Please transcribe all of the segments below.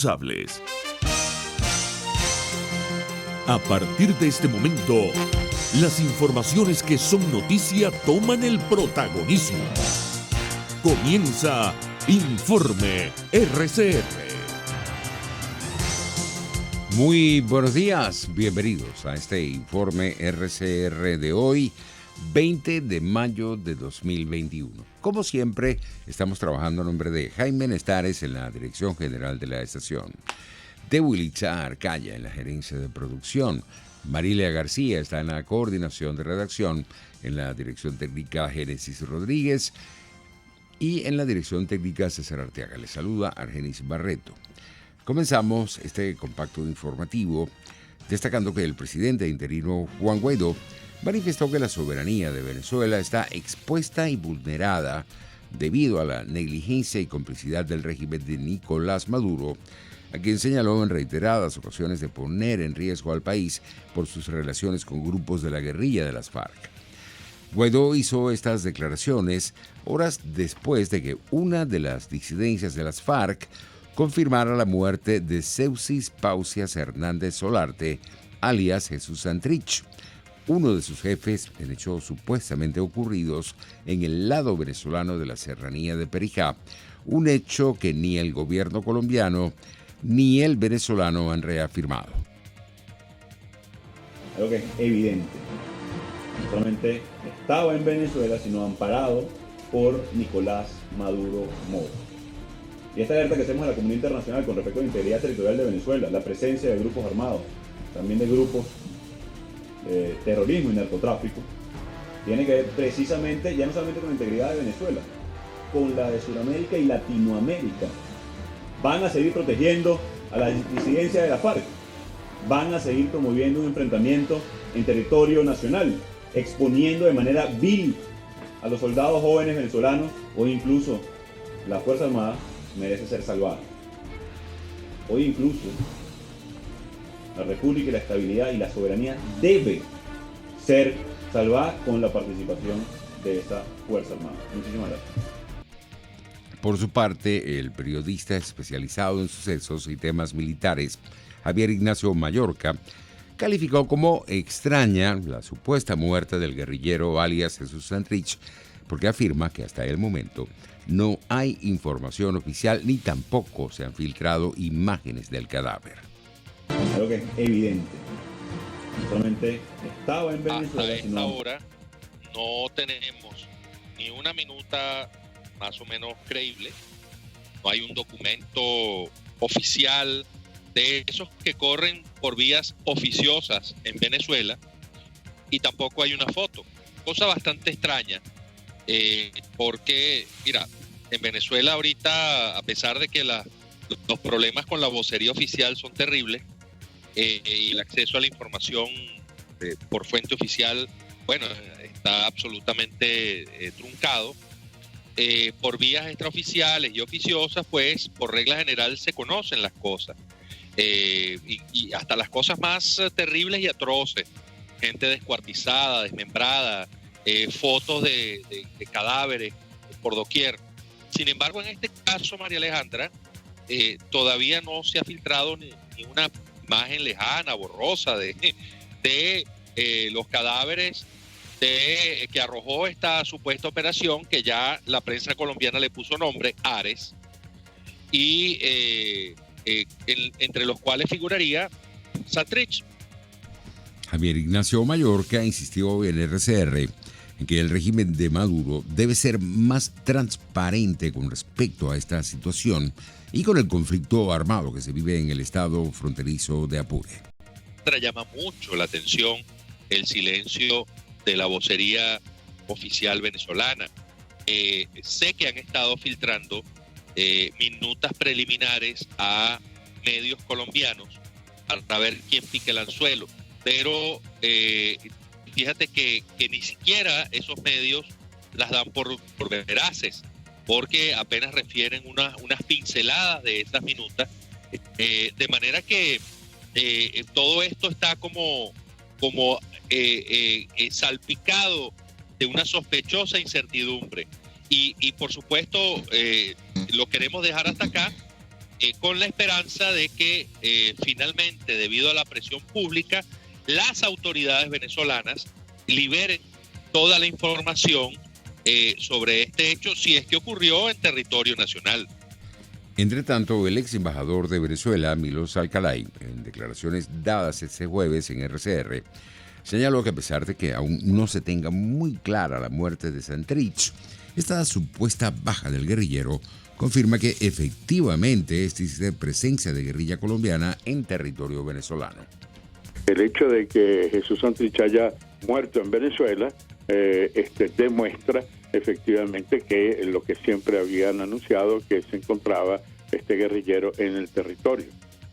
responsables. A partir de este momento, las informaciones que son noticia toman el protagonismo. Comienza Informe RCR. Muy buenos días, bienvenidos a este Informe RCR de hoy, 20 de mayo de 2021. Como siempre, estamos trabajando a nombre de Jaime Nestares en la dirección general de la estación, de Wilitza Arcaya en la gerencia de producción, Marilia García está en la coordinación de redacción, en la dirección técnica Génesis Rodríguez y en la dirección técnica César Arteaga. Les saluda Argenis Barreto. Comenzamos este compacto informativo destacando que el presidente interino Juan Guaidó manifestó que la soberanía de Venezuela está expuesta y vulnerada debido a la negligencia y complicidad del régimen de Nicolás Maduro, a quien señaló en reiteradas ocasiones de poner en riesgo al país por sus relaciones con grupos de la guerrilla de las FARC. Guaidó hizo estas declaraciones horas después de que una de las disidencias de las FARC confirmara la muerte de Seusis Pausias Hernández Solarte, alias Jesús Santrich, uno de sus jefes en hechos supuestamente ocurridos en el lado venezolano de la serranía de Perijá, un hecho que ni el gobierno colombiano ni el venezolano han reafirmado. Algo que es evidente. No solamente estaba en Venezuela, sino amparado por Nicolás Maduro Moro. Y esta alerta que hacemos a la comunidad internacional con respecto a la integridad territorial de Venezuela, la presencia de grupos armados, también de grupos de terrorismo y narcotráfico, tiene que ver precisamente, ya no solamente con la integridad de Venezuela, con la de Sudamérica y Latinoamérica. Van a seguir protegiendo a la disidencia de la FARC, van a seguir promoviendo un enfrentamiento en territorio nacional, exponiendo de manera vil a los soldados jóvenes venezolanos o incluso la Fuerza Armada merece ser salvada. Hoy incluso la República y la estabilidad y la soberanía debe ser salvada con la participación de esta Fuerza Armada. Muchísimas gracias. Por su parte, el periodista especializado en sucesos y temas militares, Javier Ignacio Mallorca, calificó como extraña la supuesta muerte del guerrillero alias Jesús Santrich, porque afirma que hasta el momento no hay información oficial ni tampoco se han filtrado imágenes del cadáver. Algo que es evidente. No solamente estaba en Venezuela, hasta esta hora no tenemos ni una minuta más o menos creíble, no hay un documento oficial de esos que corren por vías oficiosas en Venezuela y tampoco hay una foto, cosa bastante extraña, porque mira, en Venezuela ahorita, a pesar de que los problemas con la vocería oficial son terribles, y el acceso a la información por fuente oficial, bueno, está absolutamente truncado. Por vías extraoficiales y oficiosas, pues por regla general se conocen las cosas, y hasta las cosas más terribles y atroces, gente descuartizada, desmembrada, fotos de cadáveres por doquier. Sin embargo, en este caso, María Alejandra, todavía no se ha filtrado ni una imagen lejana, borrosa de los cadáveres que arrojó esta supuesta operación, que ya la prensa colombiana le puso nombre, Ares, y entre los cuales figuraría Santrich. Javier Ignacio Mallorca insistió en RCR en que el régimen de Maduro debe ser más transparente con respecto a esta situación y con el conflicto armado que se vive en el estado fronterizo de Apure. Llama mucho la atención el silencio de la vocería oficial venezolana. Sé que han estado filtrando minutas preliminares a medios colombianos para ver quién pica el anzuelo, pero fíjate que ni siquiera esos medios las dan por veraces, porque apenas refieren unas pinceladas de esas minutas, de manera que todo esto está como salpicado de una sospechosa incertidumbre. Y por supuesto, lo queremos dejar hasta acá, con la esperanza de que finalmente, debido a la presión pública, las autoridades venezolanas liberen toda la información sobre este hecho, si es que ocurrió en territorio nacional. Entre tanto, el ex embajador de Venezuela, Milos Alcalay, en declaraciones dadas este jueves en RCR, señaló que a pesar de que aún no se tenga muy clara la muerte de Santrich, esta supuesta baja del guerrillero confirma que efectivamente existe presencia de guerrilla colombiana en territorio venezolano. El hecho de que Jesús Santrich haya muerto en Venezuela demuestra efectivamente que lo que siempre habían anunciado, que se encontraba este guerrillero en el territorio.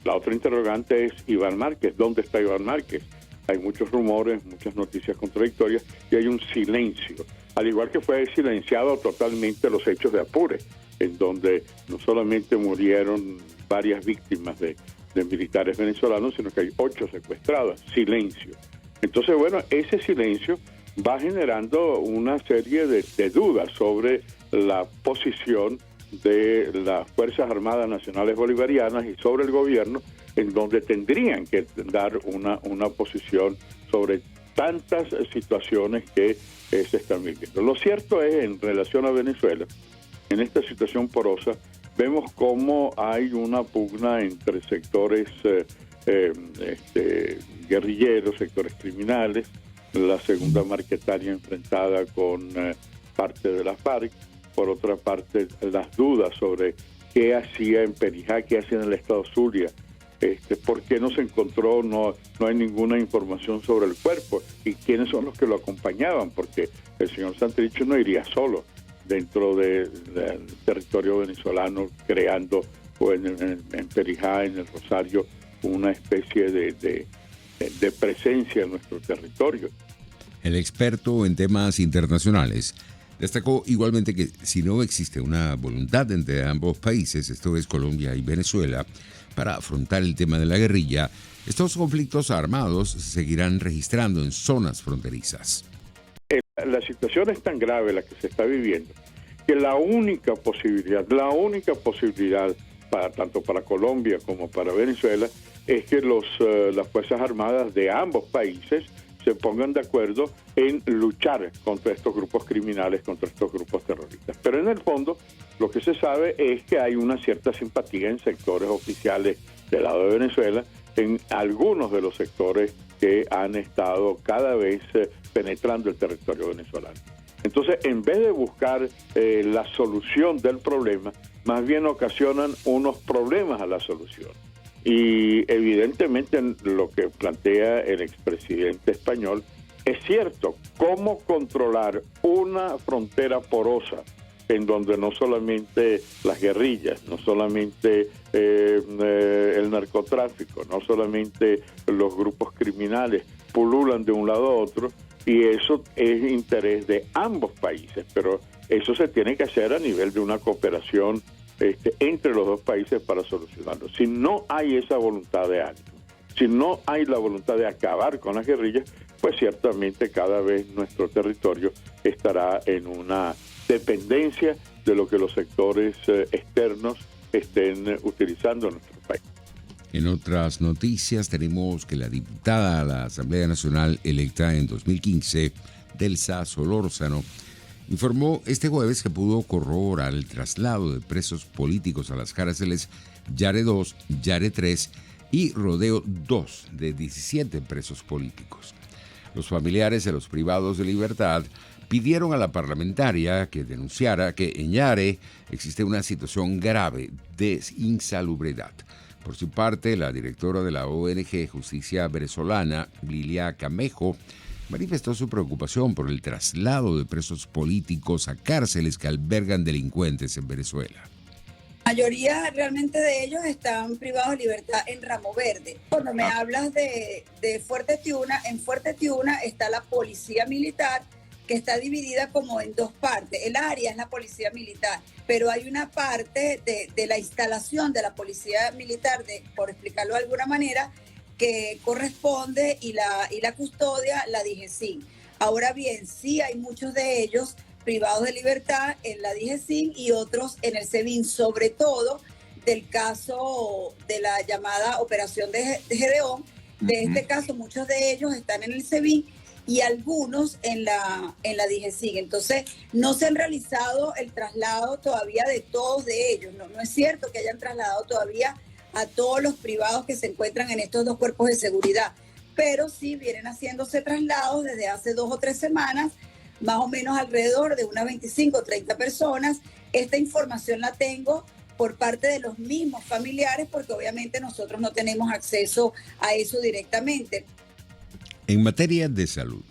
La otra interrogante es Iván Márquez. ¿Dónde está Iván Márquez? Hay muchos rumores, muchas noticias contradictorias y hay un silencio. Al igual que fue silenciado totalmente los hechos de Apure, en donde no solamente murieron varias víctimas de militares venezolanos, sino que hay 8 secuestrados. Silencio. Entonces, bueno, ese silencio va generando una serie de dudas sobre la posición de las Fuerzas Armadas Nacionales Bolivarianas y sobre el gobierno, en donde tendrían que dar una posición sobre tantas situaciones que se están viviendo. Lo cierto es, en relación a Venezuela, en esta situación porosa, vemos cómo hay una pugna entre sectores guerrilleros, sectores criminales, la segunda Marquetalia enfrentada con parte de la FARC, por otra parte las dudas sobre qué hacía en Perijá, qué hacía en el estado Zulia, por qué no se encontró, no hay ninguna información sobre el cuerpo y quiénes son los que lo acompañaban, porque el señor Santrich no iría solo dentro del territorio venezolano, creando en Perijá, en el Rosario, una especie de presencia en nuestro territorio. El experto en temas internacionales destacó igualmente que si no existe una voluntad entre ambos países, esto es Colombia y Venezuela, para afrontar el tema de la guerrilla, estos conflictos armados se seguirán registrando en zonas fronterizas. La situación es tan grave la que se está viviendo que la única posibilidad tanto para Colombia como para Venezuela es que las Fuerzas Armadas de ambos países se pongan de acuerdo en luchar contra estos grupos criminales, contra estos grupos terroristas. Pero en el fondo, lo que se sabe es que hay una cierta simpatía en sectores oficiales del lado de Venezuela, en algunos de los sectores que han estado cada vez penetrando el territorio venezolano. Entonces, en vez de buscar la solución del problema, más bien ocasionan unos problemas a la solución. Y evidentemente lo que plantea el expresidente español es cierto. ¿Cómo controlar una frontera porosa en donde no solamente las guerrillas, no solamente el narcotráfico, no solamente los grupos criminales pululan de un lado a otro? Y eso es interés de ambos países, pero eso se tiene que hacer a nivel de una cooperación entre los dos países para solucionarlo. Si no hay esa voluntad de ánimo, si no hay la voluntad de acabar con las guerrillas, pues ciertamente cada vez nuestro territorio estará en una dependencia de lo que los sectores externos estén utilizando en nuestro país. En otras noticias tenemos que la diputada a la Asamblea Nacional electa en 2015, Delsa Solórzano, informó este jueves que pudo corroborar el traslado de presos políticos a las cárceles Yare 2, Yare 3 y Rodeo 2 de 17 presos políticos. Los familiares de los privados de libertad pidieron a la parlamentaria que denunciara que en Yare existe una situación grave de insalubridad. Por su parte, la directora de la ONG Justicia Venezolana, Lilia Camejo, manifestó su preocupación por el traslado de presos políticos a cárceles que albergan delincuentes en Venezuela. La mayoría realmente de ellos están privados de libertad en Ramo Verde. Cuando me hablas de Fuerte Tiuna, en Fuerte Tiuna está la policía militar, que está dividida como en dos partes. El área es la policía militar, pero hay una parte de la instalación de la policía militar, por explicarlo de alguna manera, que corresponde y la custodia la DIGESIN. Ahora bien, sí hay muchos de ellos privados de libertad en la DIGESIN y otros en el SEBIN, sobre todo del caso de la llamada Operación de Gedeón. De este caso, muchos de ellos están en el SEBIN y algunos en la DGCIG. Entonces, no se han realizado el traslado todavía de todos de ellos. No es cierto que hayan trasladado todavía a todos los privados que se encuentran en estos dos cuerpos de seguridad, pero sí vienen haciéndose traslados desde hace 2 o 3 semanas, más o menos alrededor de unas 25 o 30 personas. Esta información la tengo por parte de los mismos familiares, porque obviamente nosotros no tenemos acceso a eso directamente. En materia de salud,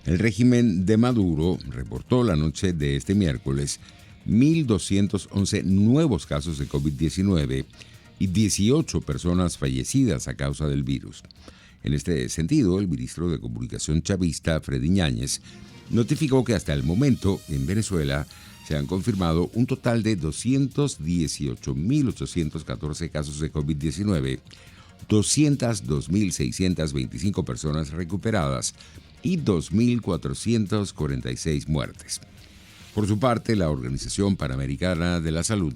el régimen de Maduro reportó la noche de este miércoles 1.211 nuevos casos de COVID-19 y 18 personas fallecidas a causa del virus. En este sentido, el ministro de Comunicación chavista, Freddy Ñáñez, notificó que hasta el momento en Venezuela se han confirmado un total de 218.814 casos de COVID-19, 202.625 personas recuperadas y 2.446 muertes. Por su parte, la Organización Panamericana de la Salud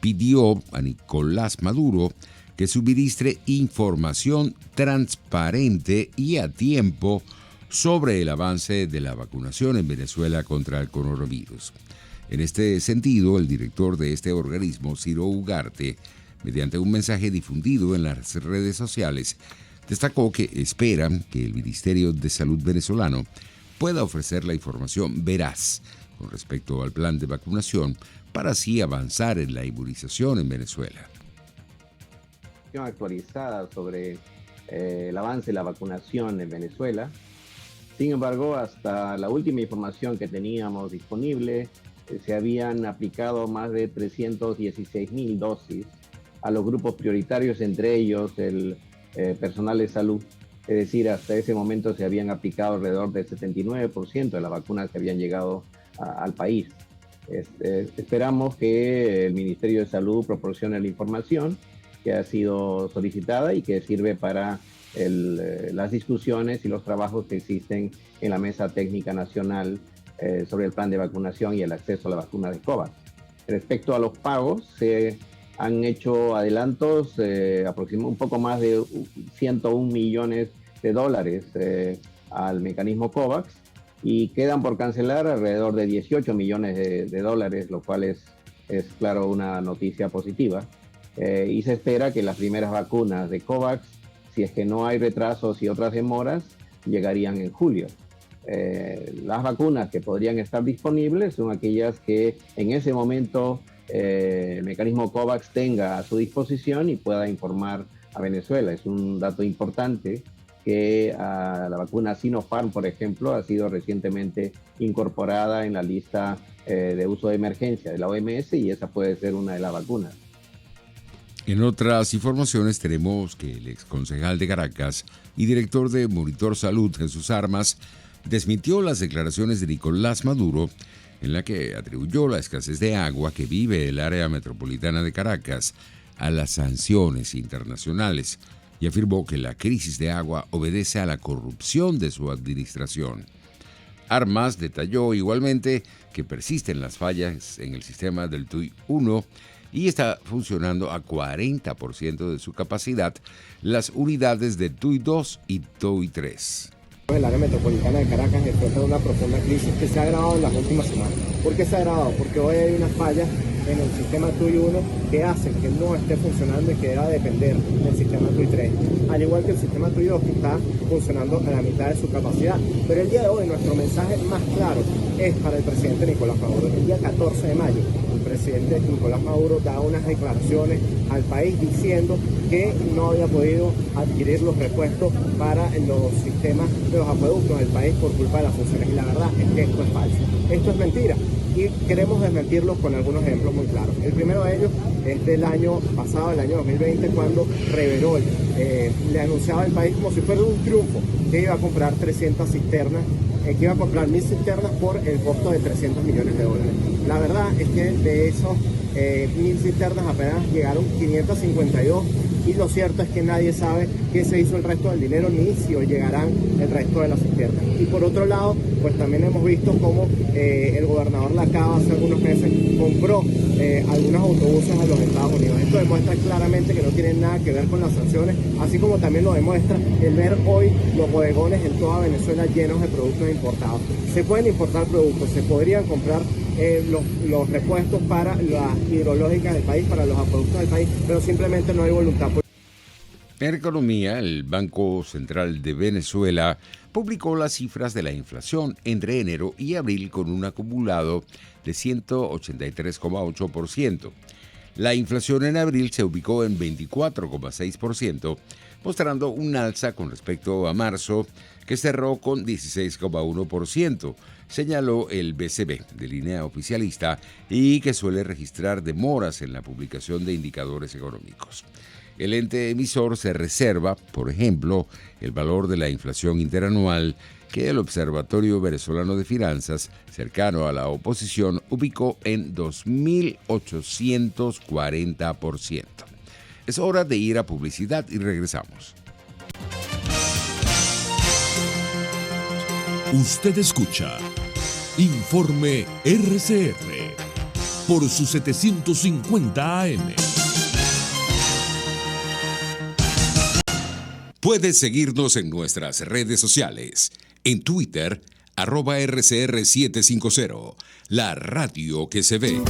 pidió a Nicolás Maduro que suministre información transparente y a tiempo sobre el avance de la vacunación en Venezuela contra el coronavirus. En este sentido, el director de este organismo, Ciro Ugarte, mediante un mensaje difundido en las redes sociales, destacó que esperan que el Ministerio de Salud venezolano pueda ofrecer la información veraz con respecto al plan de vacunación para así avanzar en la inmunización en Venezuela. Actualizada sobre el avance de la vacunación en Venezuela. Sin embargo, hasta la última información que teníamos disponible, se habían aplicado más de 316.000 dosis a los grupos prioritarios, entre ellos el personal de salud. Es decir, hasta ese momento se habían aplicado alrededor del 79% de las vacunas que habían llegado al país. Esperamos que el Ministerio de Salud proporcione la información que ha sido solicitada y que sirve para las discusiones y los trabajos que existen en la Mesa Técnica Nacional sobre el plan de vacunación y el acceso a la vacuna de COVAX. Respecto a los pagos, se han hecho adelantos un poco más de 101 millones de dólares al mecanismo COVAX y quedan por cancelar alrededor de 18 millones de dólares, lo cual es claro una noticia positiva. Y se espera que las primeras vacunas de COVAX, si es que no hay retrasos y otras demoras, llegarían en julio. Las vacunas que podrían estar disponibles son aquellas que en ese momento el mecanismo COVAX tenga a su disposición y pueda informar a Venezuela. Es un dato importante que la vacuna Sinopharm, por ejemplo, ha sido recientemente incorporada en la lista de uso de emergencia de la OMS y esa puede ser una de las vacunas. En otras informaciones tenemos que el exconcejal de Caracas y director de Monitor Salud, Jesús Armas, desmintió las declaraciones de Nicolás Maduro en la que atribuyó la escasez de agua que vive el área metropolitana de Caracas a las sanciones internacionales y afirmó que la crisis de agua obedece a la corrupción de su administración. Armas detalló igualmente que persisten las fallas en el sistema del TUI 1 y está funcionando a 40% de su capacidad las unidades de TUI 2 y TUI 3. El área metropolitana de Caracas enfrenta una profunda crisis que se ha agravado en las últimas semanas. ¿Por qué se ha agravado? Porque hoy hay unas fallas en el sistema TUI 1 que hacen que no esté funcionando y que deba depender del sistema TUI 3. Al igual que el sistema TUI 2 que está funcionando a la mitad de su capacidad. Pero el día de hoy nuestro mensaje más claro es para el presidente Nicolás Maduro. El día 14 de mayo el presidente Nicolás Maduro da unas declaraciones al país diciendo que no había podido adquirir los repuestos para los sistemas de los acueductos del país por culpa de las funciones. Y la verdad es que esto es falso. Esto es mentira. Y queremos desmentirlo con algunos ejemplos muy claros. El primero de ellos es del año pasado, el año 2020, cuando Reverol le anunciaba al país como si fuera un triunfo que iba a comprar 300 cisternas, que iba a comprar 1.000 cisternas por el costo de $300 millones. La verdad es que de esos 1.000 cisternas apenas llegaron 552 y lo cierto es que nadie sabe qué se hizo el resto del dinero ni si hoy llegarán el resto de las cisternas. Y por otro lado, pues también hemos visto cómo el gobernador Lacaba hace algunos meses compró algunos autobuses a los Estados Unidos. Esto demuestra claramente que no tiene nada que ver con las sanciones, así como también lo demuestra el ver hoy los bodegones en toda Venezuela llenos de productos importados. Se pueden importar productos, se podrían comprar los repuestos para las hidrológicas del país, para los acueductos del país, pero simplemente no hay voluntad. En economía, el Banco Central de Venezuela publicó las cifras de la inflación entre enero y abril con un acumulado de 183,8%. La inflación en abril se ubicó en 24,6%, mostrando un alza con respecto a marzo, que cerró con 16,1%, señaló el BCB de línea oficialista y que suele registrar demoras en la publicación de indicadores económicos. El ente emisor se reserva, por ejemplo, el valor de la inflación interanual que el Observatorio Venezolano de Finanzas, cercano a la oposición, ubicó en 2.840%. Es hora de ir a publicidad y regresamos. Usted escucha Informe RCR por su 750 AM. Puedes seguirnos en nuestras redes sociales. En Twitter, @RCR750, la radio que se ve.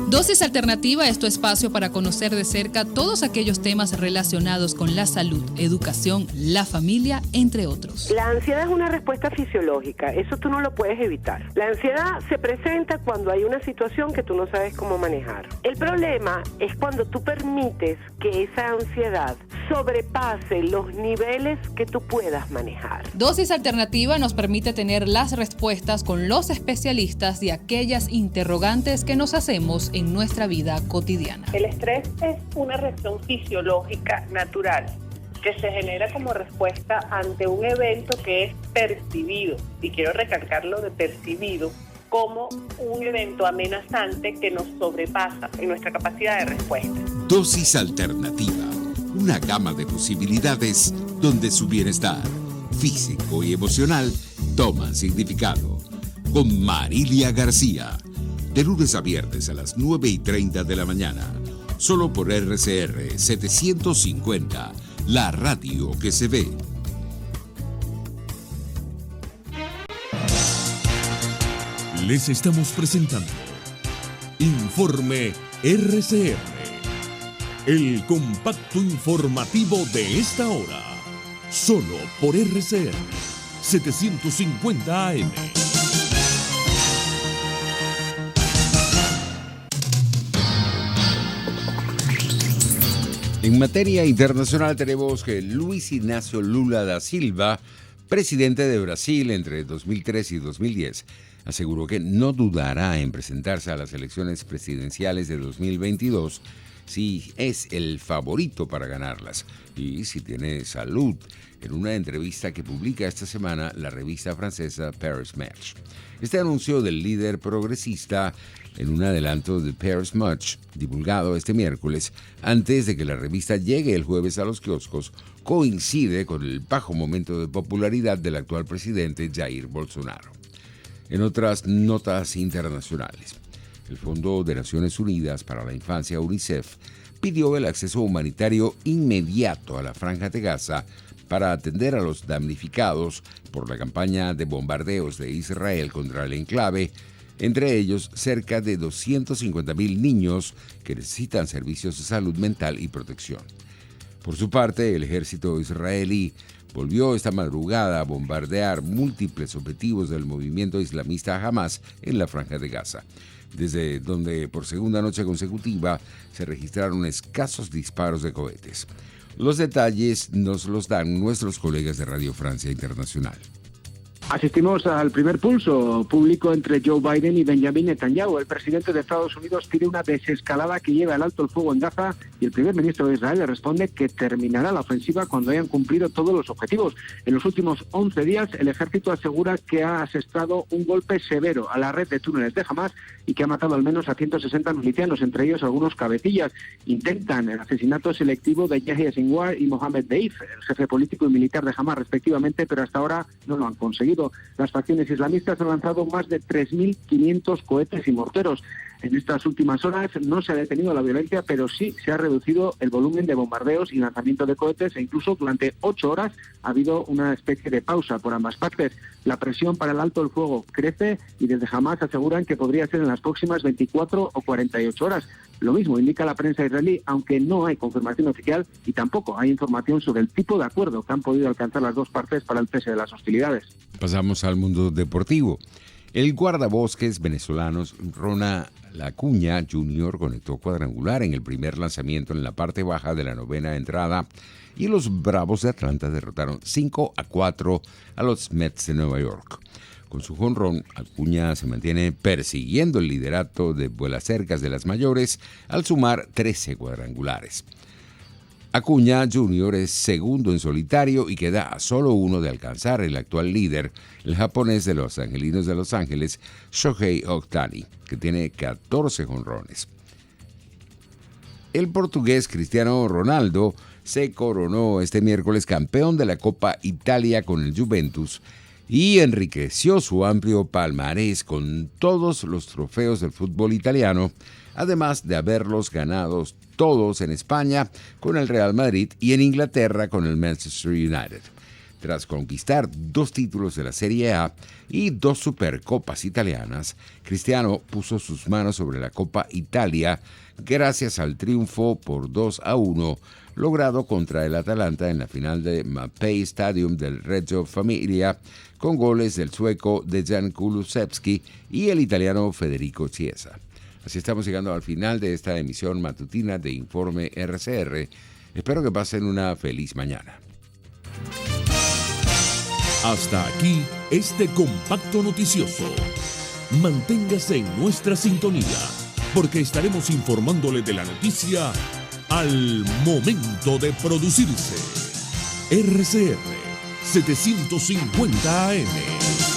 Dosis Alternativa es tu espacio para conocer de cerca todos aquellos temas relacionados con la salud, educación, la familia, entre otros. La ansiedad es una respuesta fisiológica, eso tú no lo puedes evitar. La ansiedad se presenta cuando hay una situación que tú no sabes cómo manejar. El problema es cuando tú permites que esa ansiedad sobrepase los niveles que tú puedas manejar. Dosis Alternativa nos permite tener las respuestas con los especialistas de aquellas interrogantes que nos hacemos en nuestra vida cotidiana. El estrés es una reacción fisiológica natural que se genera como respuesta ante un evento que es percibido, y quiero recalcar lo de percibido, como un evento amenazante que nos sobrepasa en nuestra capacidad de respuesta. Dosis Alternativa, una gama de posibilidades donde su bienestar físico y emocional toman significado. Con Marilia García, de lunes a viernes a las 9:30 de la mañana, solo por RCR 750, la radio que se ve. Les estamos presentando Informe RCR, el compacto informativo de esta hora, solo por RCR 750 AM. En materia internacional tenemos que Luis Ignacio Lula da Silva, presidente de Brasil entre 2003 y 2010, aseguró que no dudará en presentarse a las elecciones presidenciales de 2022 si es el favorito para ganarlas y si tiene salud, en una entrevista que publica esta semana la revista francesa Paris Match. Este anuncio del líder progresista en un adelanto de Paris Match, divulgado este miércoles, antes de que la revista llegue el jueves a los kioscos, coincide con el bajo momento de popularidad del actual presidente Jair Bolsonaro. En otras notas internacionales, el Fondo de Naciones Unidas para la Infancia, UNICEF, pidió el acceso humanitario inmediato a la Franja de Gaza para atender a los damnificados por la campaña de bombardeos de Israel contra el enclave, entre ellos cerca de 250,000 niños que necesitan servicios de salud mental y protección. Por su parte, el ejército israelí volvió esta madrugada a bombardear múltiples objetivos del movimiento islamista Hamas en la Franja de Gaza, desde donde por segunda noche consecutiva se registraron escasos disparos de cohetes. Los detalles nos los dan nuestros colegas de Radio Francia Internacional. Asistimos al primer pulso público entre Joe Biden y Benjamin Netanyahu. El presidente de Estados Unidos pide una desescalada que lleve al alto el fuego en Gaza y el primer ministro de Israel le responde que terminará la ofensiva cuando hayan cumplido todos los objetivos. En los últimos 11 días, el ejército asegura que ha asestado un golpe severo a la red de túneles de Hamás y que ha matado al menos a 160 milicianos, entre ellos algunos cabecillas. Intentan el asesinato selectivo de Yahya Sinwar y Mohammed Deif, el jefe político y militar de Hamás respectivamente, pero hasta ahora no lo han conseguido. Las facciones islamistas han lanzado más de 3.500 cohetes y morteros. En estas últimas horas no se ha detenido la violencia, pero sí se ha reducido el volumen de bombardeos y lanzamiento de cohetes, e incluso durante 8 horas ha habido una especie de pausa por ambas partes. La presión para el alto el fuego crece y desde Hamás aseguran que podría ser en las próximas 24 o 48 horas. Lo mismo indica la prensa israelí, aunque no hay confirmación oficial y tampoco hay información sobre el tipo de acuerdo que han podido alcanzar las dos partes para el cese de las hostilidades. Pasamos al mundo deportivo. El guardabosques venezolano Ronald Acuña Jr. conectó cuadrangular en el primer lanzamiento en la parte baja de la novena entrada y los Bravos de Atlanta derrotaron 5-4 a los Mets de Nueva York. Con su jonrón, Acuña se mantiene persiguiendo el liderato de vuelacercas de las mayores al sumar 13 cuadrangulares. Acuña Jr. es segundo en solitario y queda a solo uno de alcanzar el actual líder, el japonés de los Angelinos de Los Ángeles, Shohei Ohtani, que tiene 14 jonrones. El portugués Cristiano Ronaldo se coronó este miércoles campeón de la Copa Italia con el Juventus y enriqueció su amplio palmarés con todos los trofeos del fútbol italiano, además de haberlos ganado todos en España con el Real Madrid y en Inglaterra con el Manchester United. Tras conquistar 2 títulos de la Serie A y 2 Supercopas italianas, Cristiano puso sus manos sobre la Copa Italia gracias al triunfo por 2-1 logrado contra el Atalanta en la final de Mapei Stadium del Reggio Emilia, con goles del sueco Dejan Kulusevski y el italiano Federico Chiesa. Así estamos llegando al final de esta emisión matutina de Informe RCR. Espero que pasen una feliz mañana. Hasta aquí este compacto noticioso. Manténgase en nuestra sintonía, porque estaremos informándole de la noticia al momento de producirse. RCR 750 AM.